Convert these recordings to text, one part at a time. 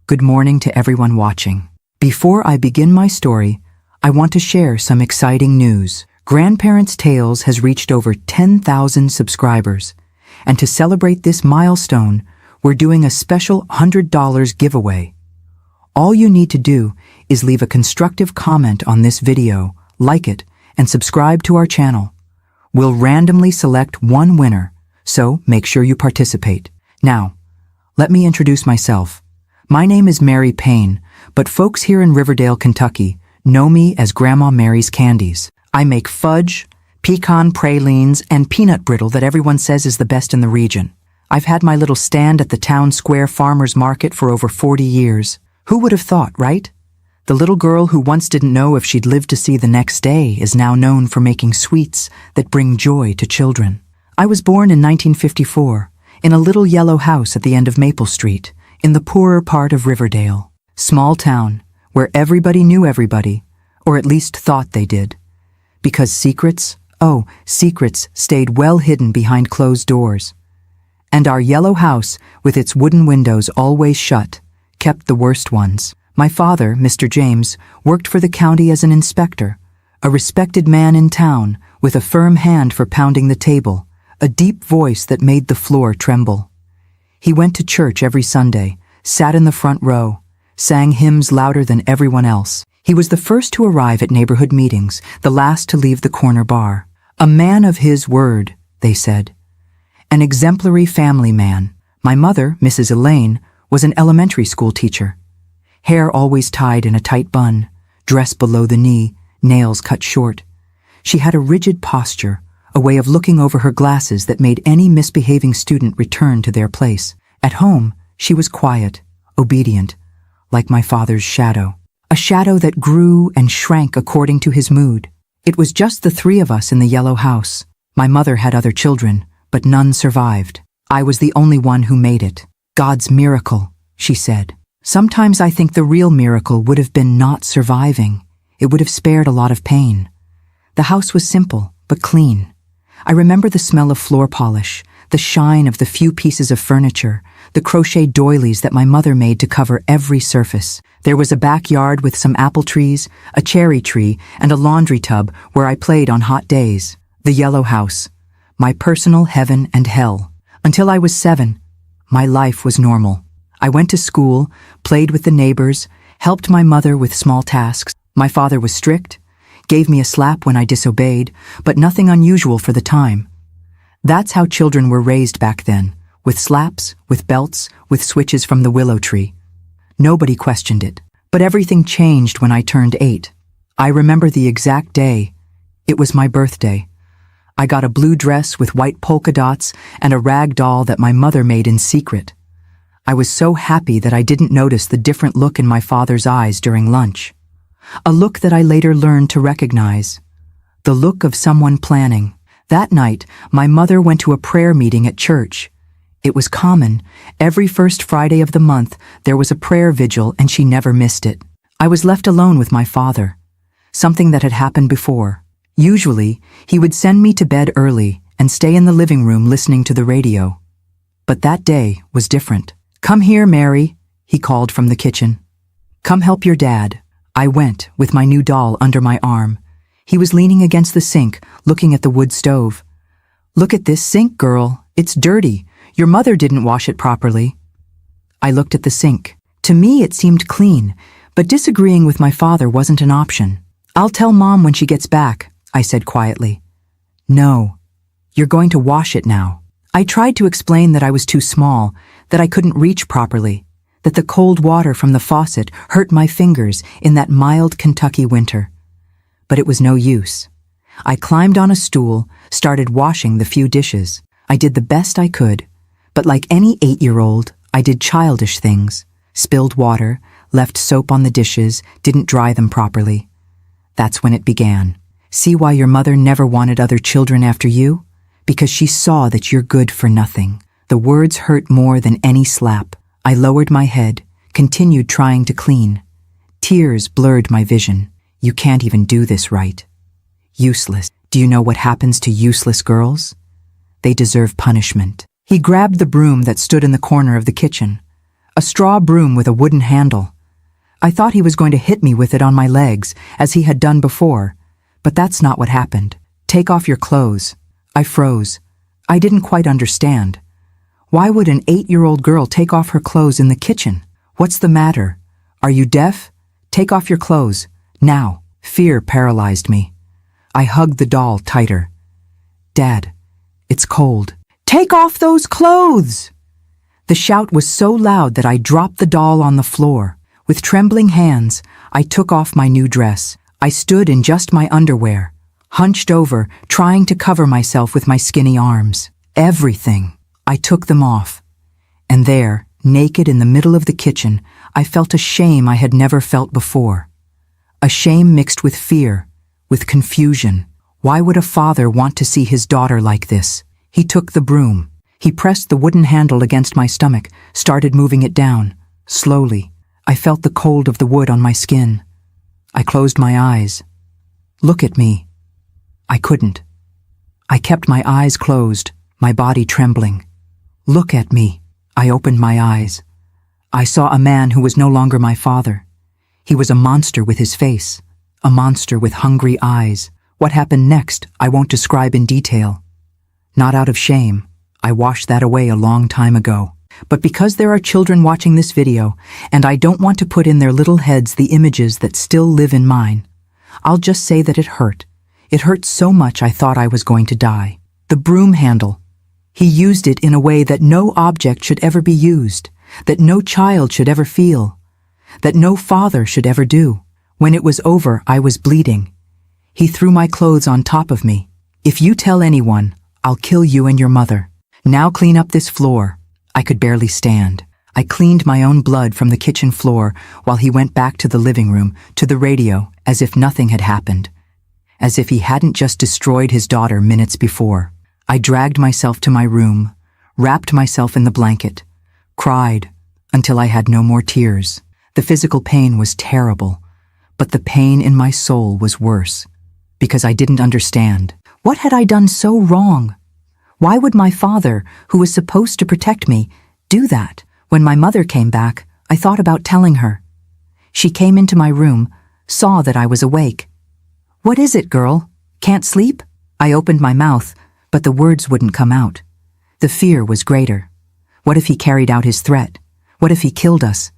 Good morning to everyone watching. Before I begin my story, I want to share some exciting news. Grandparents' Tales has reached over 10,000 subscribers, and to celebrate this milestone, we're doing a special $100 giveaway. All you need to do is leave a constructive comment on this video, like it, and subscribe to our channel. We'll randomly select one winner, so make sure you participate. Now, let me introduce myself. My name is Mary Payne, but folks here in Riverdale, Kentucky, know me as Grandma Mary's Candies. I make fudge, pecan pralines, and peanut brittle that everyone says is the best in the region. I've had my little stand at the town square farmers market for over 40 years. Who would have thought, right? The little girl who once didn't know if she'd live to see the next day is now known for making sweets that bring joy to children. I was born in 1954 in a little yellow house at the end of Maple Street, in the poorer part of Riverdale. Small town, where everybody knew everybody, or at least thought they did. Because secrets stayed well hidden behind closed doors. And our yellow house, with its wooden windows always shut, kept the worst ones. My father, Mr. James, worked for the county as an inspector, a respected man in town with a firm hand for pounding the table, a deep voice that made the floor tremble. He went to church every Sunday, sat in the front row, sang hymns louder than everyone else. He was the first to arrive at neighborhood meetings, the last to leave the corner bar. A man of his word, they said. An exemplary family man. My mother, Mrs. Elaine, was an elementary school teacher. Hair always tied in a tight bun, dress below the knee, nails cut short. She had a rigid posture, a way of looking over her glasses that made any misbehaving student return to their place. At home, she was quiet, obedient, like my father's shadow. A shadow that grew and shrank according to his mood. It was just the three of us in the yellow house. My mother had other children, but none survived. I was the only one who made it. God's miracle, she said. Sometimes I think the real miracle would have been not surviving. It would have spared a lot of pain. The house was simple, but clean. I remember the smell of floor polish, the shine of the few pieces of furniture, the crochet doilies that my mother made to cover every surface. There was a backyard with some apple trees, a cherry tree, and a laundry tub where I played on hot days. The yellow house, my personal heaven and hell. Until I was 7, my life was normal. I went to school, played with the neighbors, helped my mother with small tasks. My father was strict, gave me a slap when I disobeyed, but nothing unusual for the time. That's how children were raised back then, with slaps, with belts, with switches from the willow tree. Nobody questioned it. But everything changed when I turned 8. I remember the exact day. It was my birthday. I got a blue dress with white polka dots and a rag doll that my mother made in secret. I was so happy that I didn't notice the different look in my father's eyes during lunch. A look that I later learned to recognize. The look of someone planning. That night, my mother went to a prayer meeting at church. It was common. Every first Friday of the month, there was a prayer vigil and she never missed it. I was left alone with my father. Something that had happened before. Usually, he would send me to bed early and stay in the living room listening to the radio. But that day was different. "Come here, Mary," he called from the kitchen. "Come help your dad." I went, with my new doll under my arm. He was leaning against the sink, looking at the wood stove. "Look at this sink, girl. It's dirty. Your mother didn't wash it properly." I looked at the sink. To me, it seemed clean, but disagreeing with my father wasn't an option. "I'll tell Mom when she gets back," I said quietly. "No, you're going to wash it now." I tried to explain that I was too small, that I couldn't reach properly, that the cold water from the faucet hurt my fingers in that mild Kentucky winter. But it was no use. I climbed on a stool, started washing the few dishes. I did the best I could, but like any 8-year-old, I did childish things. Spilled water, left soap on the dishes, didn't dry them properly. That's when it began. See why your mother never wanted other children after you? Because she saw that you're good for nothing. The words hurt more than any slap. I lowered my head, continued trying to clean. Tears blurred my vision. You can't even do this right. Useless. Do you know what happens to useless girls? They deserve punishment. He grabbed the broom that stood in the corner of the kitchen. a straw broom with a wooden handle. I thought he was going to hit me with it on my legs, as he had done before, but that's not what happened. Take off your clothes. I froze. I didn't quite understand. Why would an 8-year-old girl take off her clothes in the kitchen? What's the matter? Are you deaf? Take off your clothes. Now. Fear paralyzed me. I hugged the doll tighter. Dad, it's cold. Take off those clothes! The shout was so loud that I dropped the doll on the floor. With trembling hands, I took off my new dress. I stood in just my underwear, hunched over, trying to cover myself with my skinny arms. Everything. I took them off. And there, naked in the middle of the kitchen, I felt a shame I had never felt before. A shame mixed with fear, with confusion. Why would a father want to see his daughter like this? He took the broom. He pressed the wooden handle against my stomach, started moving it down. Slowly, I felt the cold of the wood on my skin. I closed my eyes. Look at me. I couldn't. I kept my eyes closed, my body trembling. Look at me. I opened my eyes. I saw a man who was no longer my father. He was a monster with his face, a monster with hungry eyes. What happened next, I won't describe in detail. Not out of shame. I washed that away a long time ago. But because there are children watching this video, and I don't want to put in their little heads the images that still live in mine, I'll just say that it hurt. It hurt so much I thought I was going to die. The broom handle. He used it in a way that no object should ever be used, that no child should ever feel, that no father should ever do. When it was over, I was bleeding. He threw my clothes on top of me. If you tell anyone, I'll kill you and your mother. Now clean up this floor. I could barely stand. I cleaned my own blood from the kitchen floor while he went back to the living room, to the radio, as if nothing had happened, as if he hadn't just destroyed his daughter minutes before. I dragged myself to my room, wrapped myself in the blanket, cried until I had no more tears. The physical pain was terrible, but the pain in my soul was worse, because I didn't understand. What had I done so wrong? Why would my father, who was supposed to protect me, do that? When my mother came back, I thought about telling her. She came into my room, saw that I was awake. "What is it, girl? Can't sleep?" I opened my mouth, but the words wouldn't come out. The fear was greater. What if he carried out his threat? What if he killed us?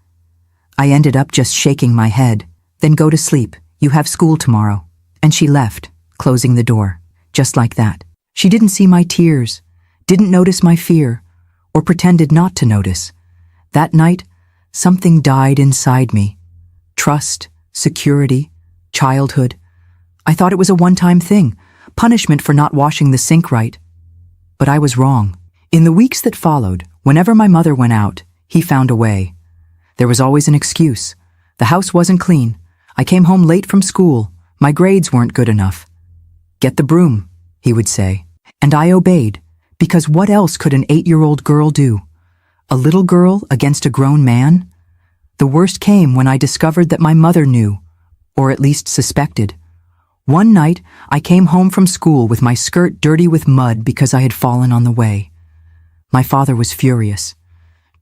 I ended up just shaking my head. "Then go to sleep. You have school tomorrow." And she left, closing the door. Just like that. She didn't see my tears, didn't notice my fear, or pretended not to notice. That night, something died inside me. Trust, security, childhood. I thought it was a one-time thing, punishment for not washing the sink right. But I was wrong. In the weeks that followed, whenever my mother went out, he found a way. There was always an excuse. The house wasn't clean. I came home late from school. My grades weren't good enough. "Get the broom," he would say. And I obeyed, because what else could an 8-year-old girl do? A little girl against a grown man? The worst came when I discovered that my mother knew, or at least suspected. One night, I came home from school with my skirt dirty with mud because I had fallen on the way. My father was furious.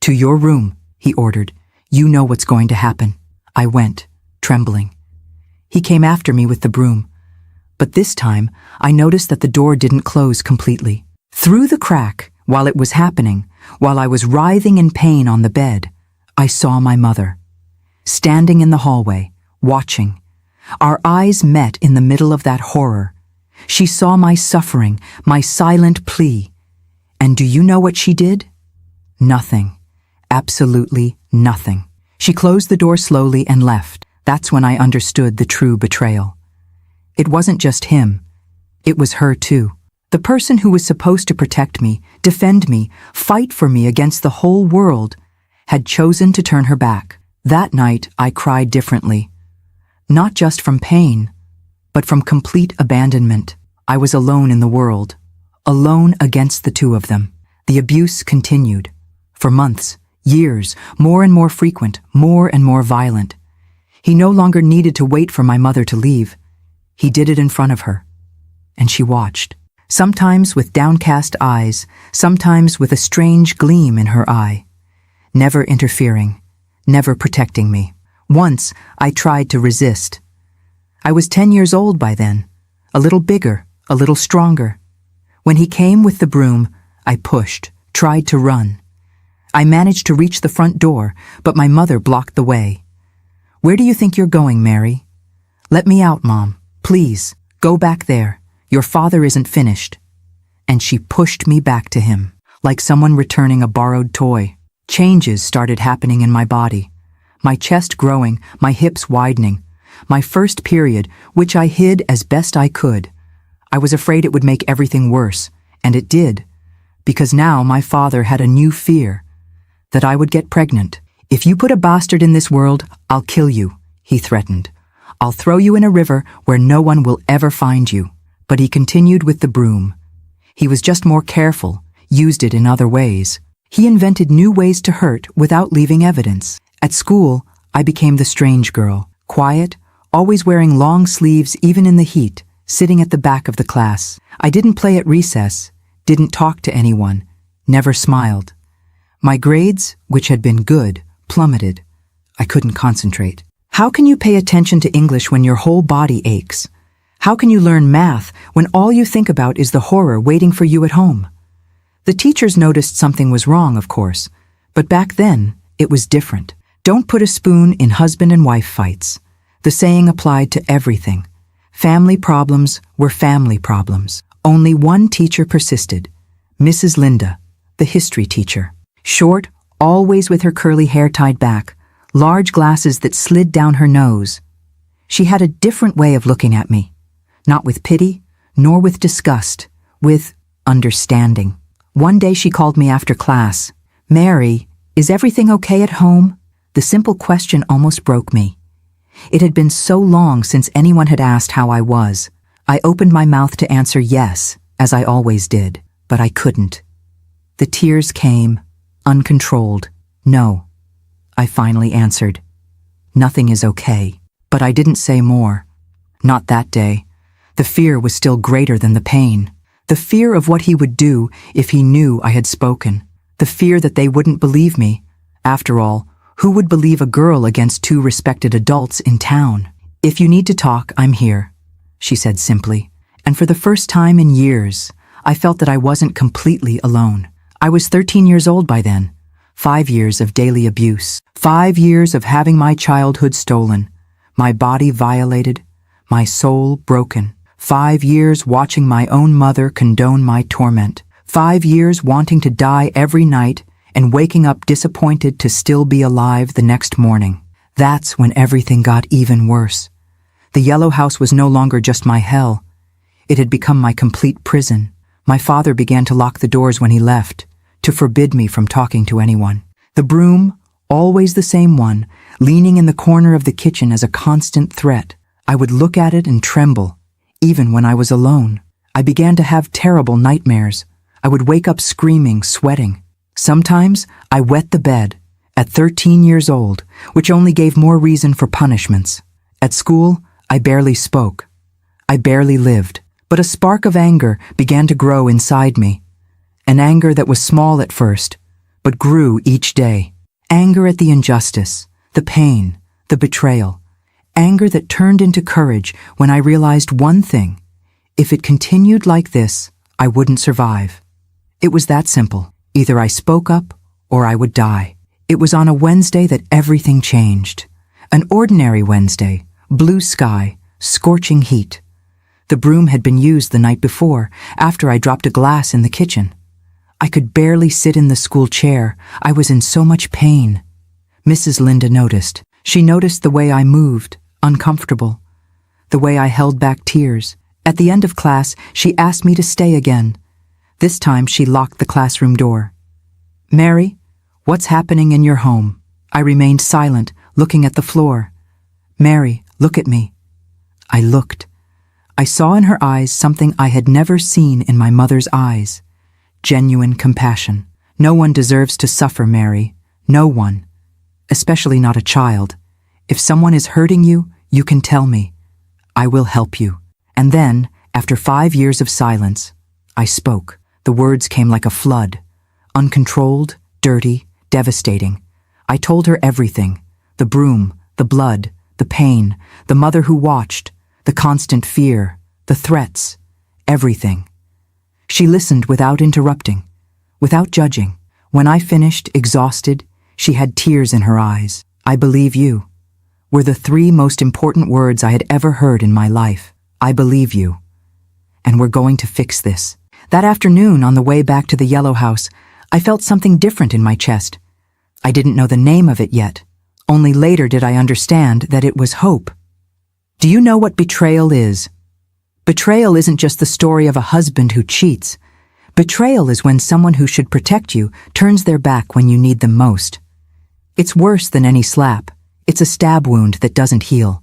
"To your room," he ordered. "You know what's going to happen." I went, trembling. He came after me with the broom. But this time, I noticed that the door didn't close completely. Through the crack, while it was happening, while I was writhing in pain on the bed, I saw my mother, standing in the hallway, watching. Our eyes met in the middle of that horror. She saw my suffering, my silent plea. And do you know what she did? Nothing. Absolutely nothing. She closed the door slowly and left. That's when I understood the true betrayal. It wasn't just him. It was her too. The person who was supposed to protect me, defend me, fight for me against the whole world, had chosen to turn her back. That night, I cried differently. Not just from pain, but from complete abandonment. I was alone in the world, alone against the two of them. The abuse continued. For months, years, more and more frequent, more and more violent. He no longer needed to wait for my mother to leave. He did it in front of her, and she watched, sometimes with downcast eyes, sometimes with a strange gleam in her eye. never interfering, never protecting me. Once, I tried to resist. I was 10 years old by then, a little bigger, a little stronger. When he came with the broom, I pushed, tried to run. I managed to reach the front door, but my mother blocked the way. "Where do you think you're going, Mary?" "Let me out, Mom. Please, go back there. Your father isn't finished." And she pushed me back to him, like someone returning a borrowed toy. Changes started happening in my body. My chest growing, my hips widening. My first period, which I hid as best I could. I was afraid it would make everything worse, and it did, because now my father had a new fear, that I would get pregnant. "If you put a bastard in this world, I'll kill you," he threatened. "I'll throw you in a river where no one will ever find you." But he continued with the broom. He was just more careful, used it in other ways. He invented new ways to hurt without leaving evidence. At school, I became the strange girl, quiet, always wearing long sleeves even in the heat, sitting at the back of the class. I didn't play at recess, didn't talk to anyone, never smiled. My grades, which had been good, plummeted. I couldn't concentrate. How can you pay attention to English when your whole body aches? How can you learn math when all you think about is the horror waiting for you at home? The teachers noticed something was wrong, of course, but back then, it was different. Don't put a spoon in husband and wife fights. The saying applied to everything. Family problems were family problems. Only one teacher persisted, Mrs. Linda, the history teacher. Short, always with her curly hair tied back, large glasses that slid down her nose. She had a different way of looking at me, not with pity, nor with disgust, with understanding. One day she called me after class. "Mary, is everything okay at home?" The simple question almost broke me. It had been so long since anyone had asked how I was. I opened my mouth to answer yes, as I always did, but I couldn't. The tears came, uncontrolled. "No," I finally answered. "Nothing is okay." But I didn't say more. Not that day. The fear was still greater than the pain. The fear of what he would do if he knew I had spoken. The fear that they wouldn't believe me. After all, who would believe a girl against two respected adults in town? "If you need to talk, I'm here," she said simply. And for the first time in years, I felt that I wasn't completely alone. I was 13 years old by then. 5 years of daily abuse. 5 years of having my childhood stolen. My body violated. My soul broken. 5 years watching my own mother condone my torment. 5 years wanting to die every night and waking up disappointed to still be alive the next morning. That's when everything got even worse. The yellow house was no longer just my hell. It had become my complete prison. My father began to lock the doors when he left, to forbid me from talking to anyone. The broom, always the same one, leaning in the corner of the kitchen as a constant threat. I would look at it and tremble, even when I was alone. I began to have terrible nightmares. I would wake up screaming, sweating. Sometimes I wet the bed, at 13 years old, which only gave more reason for punishments. At school, I barely spoke. I barely lived. But a spark of anger began to grow inside me. An anger that was small at first, but grew each day. Anger at the injustice, the pain, the betrayal. Anger that turned into courage when I realized one thing. If it continued like this, I wouldn't survive. It was that simple. Either I spoke up or I would die. It was on a Wednesday that everything changed. An ordinary Wednesday, blue sky, scorching heat. The broom had been used the night before, after I dropped a glass in the kitchen. I could barely sit in the school chair. I was in so much pain. Mrs. Linda noticed. She noticed the way I moved, uncomfortable. The way I held back tears. At the end of class, she asked me to stay again. This time she locked the classroom door. "Mary, what's happening in your home?" I remained silent, looking at the floor. "Mary, look at me." I looked. I saw in her eyes something I had never seen in my mother's eyes. Genuine compassion. No one deserves to suffer, Mary. No one. Especially not a child. If someone is hurting you, you can tell me. I will help you. And then, after 5 years of silence, I spoke. The words came like a flood. Uncontrolled, dirty, devastating. I told her everything: the broom, the blood, the pain, the mother who watched, the constant fear, the threats, everything. She listened without interrupting, without judging. When I finished, exhausted, she had tears in her eyes. "I believe you," were the three most important words I had ever heard in my life. "I believe you. And we're going to fix this." That afternoon, on the way back to the yellow house, I felt something different in my chest. I didn't know the name of it yet. Only later did I understand that it was hope. Do you know what betrayal is? Betrayal isn't just the story of a husband who cheats. Betrayal is when someone who should protect you turns their back when you need them most. It's worse than any slap. It's a stab wound that doesn't heal.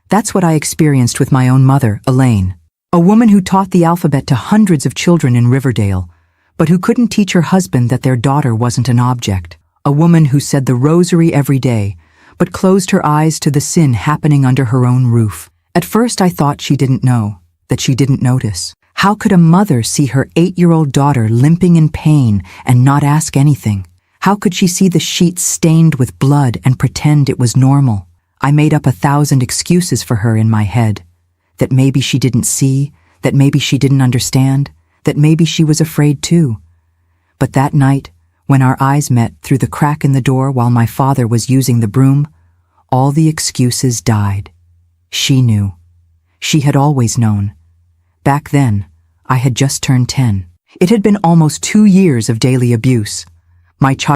That's what I experienced with my own mother, Elaine. A woman who taught the alphabet to hundreds of children in Riverdale, but who couldn't teach her husband that their daughter wasn't an object. A woman who said the rosary every day, but closed her eyes to the sin happening under her own roof. At first I thought she didn't know, that she didn't notice. How could a mother see her 8-year-old daughter limping in pain and not ask anything? How could she see the sheets stained with blood and pretend it was normal? I made up 1,000 excuses for her in my head. That maybe she didn't see, that maybe she didn't understand, that maybe she was afraid too. But that night, when our eyes met through the crack in the door while my father was using the broom, all the excuses died. She knew. She had always known. Back then, I had just turned 10. It had been almost 2 years of daily abuse. My child